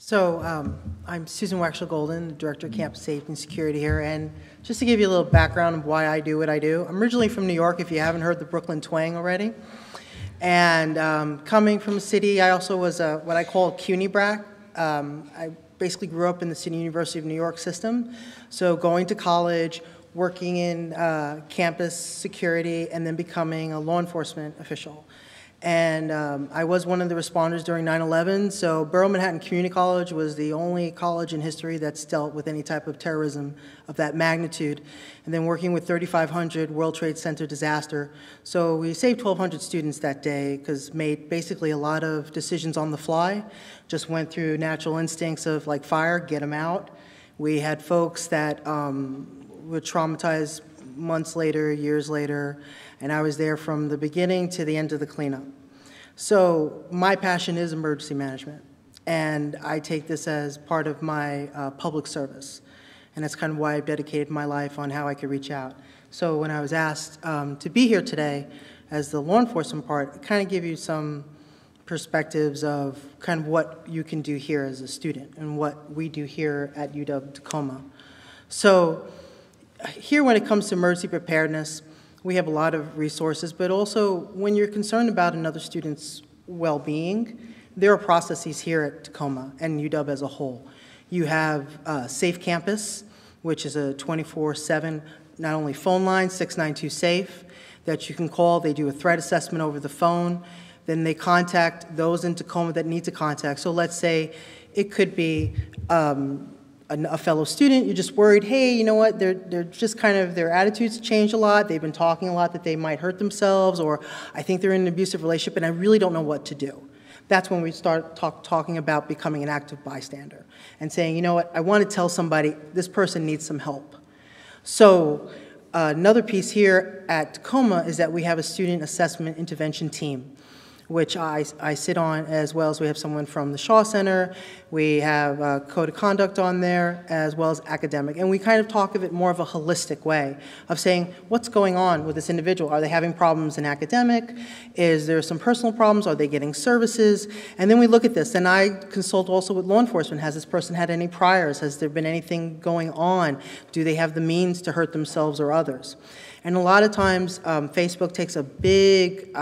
I'm Susan Wagshul-Golden, Director of Campus Safety and Security here, and just to give you a little background of why I do what I do, I'm originally from New York, if you haven't heard the Brooklyn twang already, and coming from a city, I also was what I call a CUNY brat. I basically grew up in the City University of New York system, so going to college, working in campus security, and then becoming a law enforcement official. And I was one of the responders during 9/11, so Borough Manhattan Community College was the only college in history that's dealt with any type of terrorism of that magnitude. And then working with 3,500 World Trade Center disaster. So we saved 1,200 students that day because made basically a lot of decisions on the fly, just went through natural instincts of like fire, get them out. We had folks that were traumatized months later, years later, and I was there from the beginning to the end of the cleanup. So my passion is emergency management, and I take this as part of my public service, and that's kind of why I've dedicated my life on how I could reach out. So when I was asked to be here today as the law enforcement part, it kind of give you some perspectives of kind of what you can do here as a student and what we do here at UW-Tacoma. So here when it comes to emergency preparedness, we have a lot of resources, but also when you're concerned about another student's well-being, there are processes here at Tacoma and UW as a whole. You have Safe Campus, which is a 24/7, not only phone line, 692-SAFE, that you can call. They do a threat assessment over the phone. Then they contact those in Tacoma that need to contact. So let's say it could be a fellow student, you're just worried, hey, you know what, they're just kind of, their attitudes changed a lot, they've been talking a lot that they might hurt themselves, or I think they're in an abusive relationship and I really don't know what to do. That's when we start talking about becoming an active bystander and saying, you know what, I want to tell somebody this person needs some help. So another piece here at Tacoma is that we have a student assessment intervention team, which I sit on, as well as we have someone from the Shaw Center. We have code of conduct on there, as well as academic. And we kind of talk of it more of a holistic way of saying, what's going on with this individual? Are they having problems in academic? Is there some personal problems? Are they getting services? And then we look at this, and I consult also with law enforcement. Has this person had any priors? Has there been anything going on? Do they have the means to hurt themselves or others? And a lot of times, Facebook takes a big,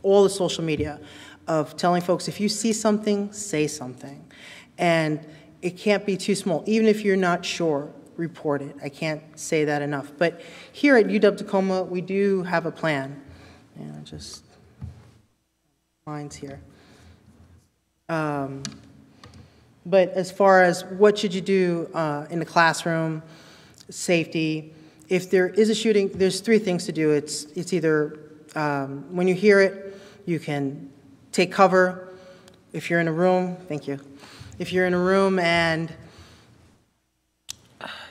all the social media of telling folks, if you see something, say something. And it can't be too small. Even if you're not sure, report it. I can't say that enough. But here at UW-Tacoma, we do have a plan. And just lines here. But as far as what should you do in the classroom, safety, if there is a shooting, there's three things to do. It's either when you hear it, you can take cover. If you're in a room, thank you. If you're in a room and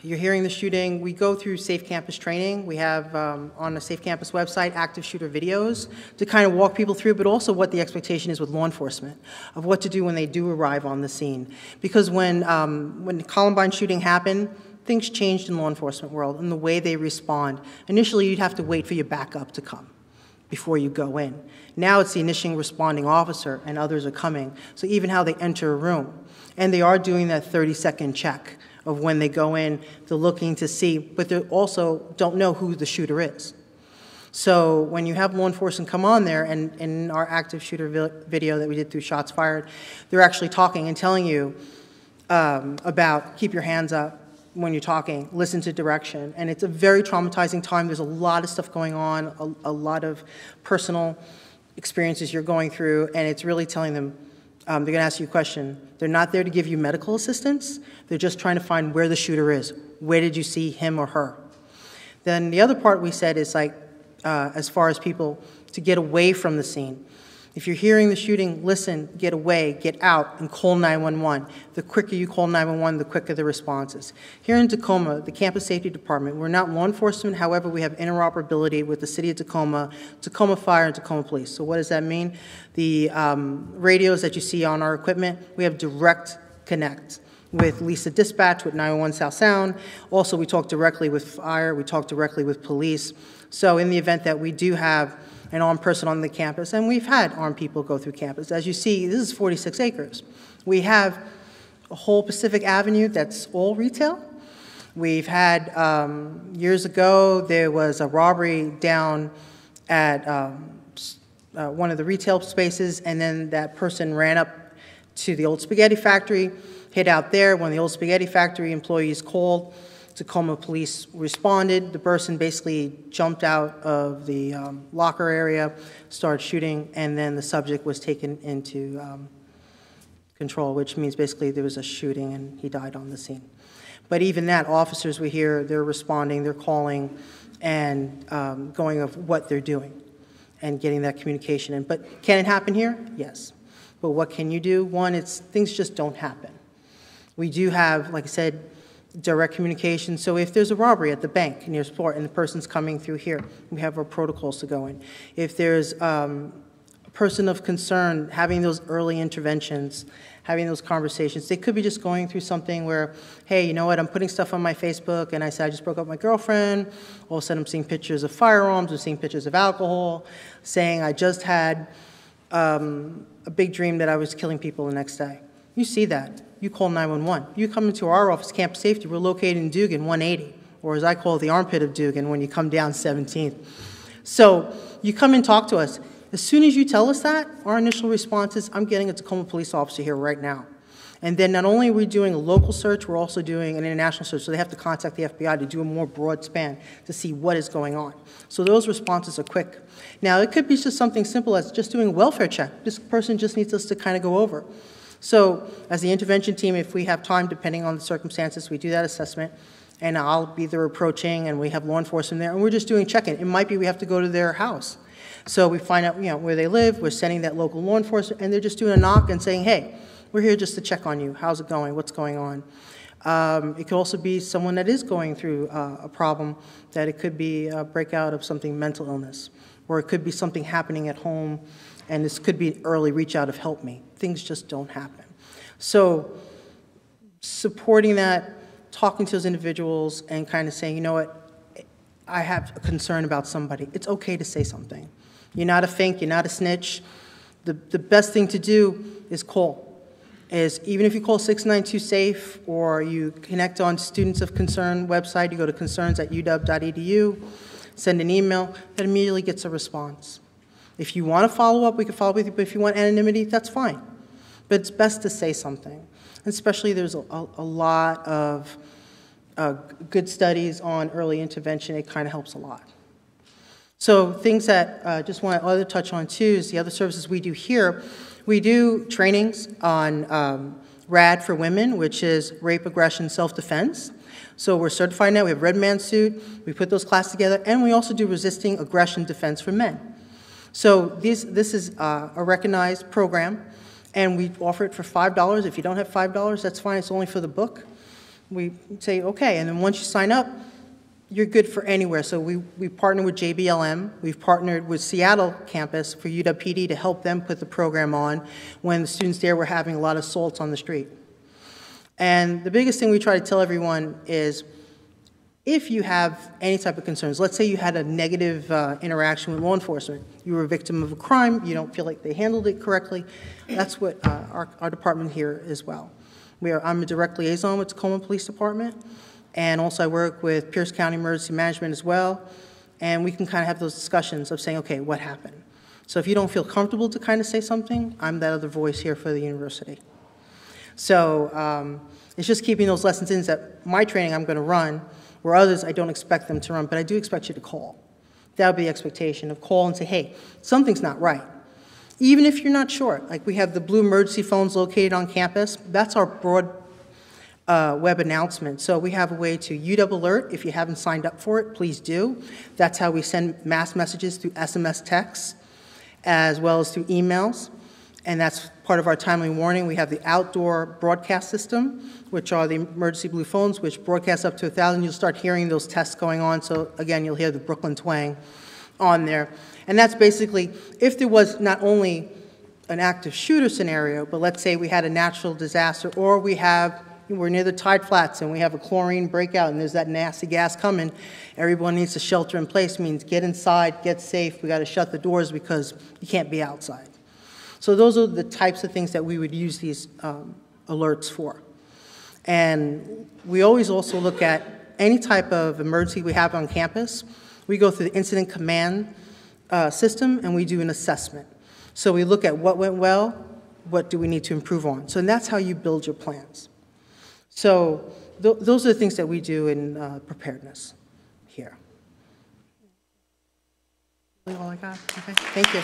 you're hearing the shooting, we go through Safe Campus training. We have on the Safe Campus website active shooter videos to kind of walk people through, but also what the expectation is with law enforcement of what to do when they do arrive on the scene. Because when the Columbine shooting happened, things changed in law enforcement world and the way they respond. Initially, you'd have to wait for your backup to come before you go in. Now it's the initial responding officer and others are coming. So even how they enter a room. And they are doing that 30-second check of when they go in, they're looking to see, but they also don't know who the shooter is. So when you have law enforcement come on there, and in our active shooter video that we did through Shots Fired, they're actually talking and telling you about keep your hands up when you're talking, listen to direction. And it's a very traumatizing time. There's a lot of stuff going on, a lot of personal experiences you're going through, and it's really telling them, they're gonna ask you a question. They're not there to give you medical assistance. They're just trying to find where the shooter is. Where did you see him or her? Then the other part we said is like, as far as people to get away from the scene. If you're hearing the shooting, listen, get away, get out, and call 911. The quicker you call 911, the quicker the response is. Here in Tacoma, the Campus Safety Department, we're not law enforcement, however, we have interoperability with the City of Tacoma, Tacoma Fire, and Tacoma Police. So what does that mean? The radios that you see on our equipment, we have direct connect with Lisa Dispatch, with 911 South Sound. Also, we talk directly with Fire, we talk directly with police. So in the event that we do have an armed person on the campus, and we've had armed people go through campus. As you see, this is 46 acres. We have a whole Pacific Avenue that's all retail. We've had, years ago, there was a robbery down at one of the retail spaces, and then that person ran up to the old spaghetti factory, hid out there. When the old spaghetti factory employees called, Tacoma police responded. The person basically jumped out of the locker area, started shooting, and then the subject was taken into control, which means basically there was a shooting and he died on the scene. But even that, officers were here, they're responding, they're calling, and going of what they're doing and getting that communication in. But can it happen here? Yes. But what can you do? One, things just don't happen. We do have, like I said, direct communication. So if there's a robbery at the bank near Sport and the person's coming through here, we have our protocols to go in. If there's a person of concern, having those early interventions, having those conversations. They could be just going through something where, hey, you know what, I'm putting stuff on my Facebook, and I said I just broke up with my girlfriend. All of a sudden I'm seeing pictures of firearms, I'm seeing pictures of alcohol, saying I just had a big dream that I was killing people the next day. You see that. You call 911. You come into our office, Campus Safety, we're located in Dugan, 180, or as I call it, the armpit of Dugan when you come down 17th. So you come and talk to us. As soon as you tell us that, our initial response is, I'm getting a Tacoma police officer here right now. And then not only are we doing a local search, we're also doing an international search, so they have to contact the FBI to do a more broad span to see what is going on. So those responses are quick. Now, it could be just something simple as just doing a welfare check. This person just needs us to kind of go over. So as the intervention team, if we have time, depending on the circumstances, we do that assessment, and I'll be there approaching, and we have law enforcement there, and we're just doing check-in. It might be we have to go to their house. So we find out, where they live, we're sending that local law enforcement, and they're just doing a knock and saying, hey, we're here just to check on you. How's it going? What's going on? It could also be someone that is going through a problem, that it could be a breakout of something, mental illness, or it could be something happening at home, and this could be early reach out of help me. Things just don't happen. So supporting that, talking to those individuals, and kind of saying, you know what, I have a concern about somebody. It's okay to say something. You're not a fink, you're not a snitch. The best thing to do is call. Even if you call 692-SAFE or you connect on Students of Concern website, you go to concerns@uw.edu, send an email, that immediately gets a response. If you want to follow up, we can follow up with you, but if you want anonymity, that's fine. But it's best to say something. Especially there's a lot of good studies on early intervention. It kind of helps a lot. So things that I just want to touch on too is the other services we do here. We do trainings on RAD for women, which is rape, aggression, self-defense. So we're certified now. We have Red Man Suit. We put those classes together. And we also do resisting aggression defense for men. So this is a recognized program. And we offer it for $5. If you don't have $5, that's fine. It's only for the book. We say, okay. And then once you sign up, you're good for anywhere. So we partner with JBLM. We've partnered with Seattle campus for UW-PD to help them put the program on when the students there were having a lot of assaults on the street. And the biggest thing we try to tell everyone is if you have any type of concerns, let's say you had a negative interaction with law enforcement, you were a victim of a crime, you don't feel like they handled it correctly, that's what our department here as well. I'm a direct liaison with Tacoma Police Department. And also I work with Pierce County Emergency Management as well, and we can kind of have those discussions of saying, okay, what happened? So if you don't feel comfortable to kind of say something, I'm that other voice here for the university. So it's just keeping those lessons in that my training I'm going to run, where others I don't expect them to run, but I do expect you to call. That would be the expectation of call and say, hey, something's not right. Even if you're not sure, like we have the blue emergency phones located on campus, that's our broad web announcement. So we have a way to UW Alert. If you haven't signed up for it, please do. That's how we send mass messages through SMS texts as well as through emails. And that's part of our timely warning. We have the outdoor broadcast system, which are the emergency blue phones, which broadcast up to 1,000. You'll start hearing those tests going on. So again, you'll hear the Brooklyn twang on there. And that's basically, if there was not only an active shooter scenario, but let's say we had a natural disaster, or we're near the tide flats and we have a chlorine breakout and there's that nasty gas coming, everyone needs to shelter in place, means get inside, get safe, we got to shut the doors because you can't be outside. So those are the types of things that we would use these alerts for. And we always also look at any type of emergency we have on campus. We go through the incident command system, and we do an assessment. So we look at what went well, what do we need to improve on. So that's how you build your plans. So those are the things that we do in preparedness here. All I got? Okay, thank you.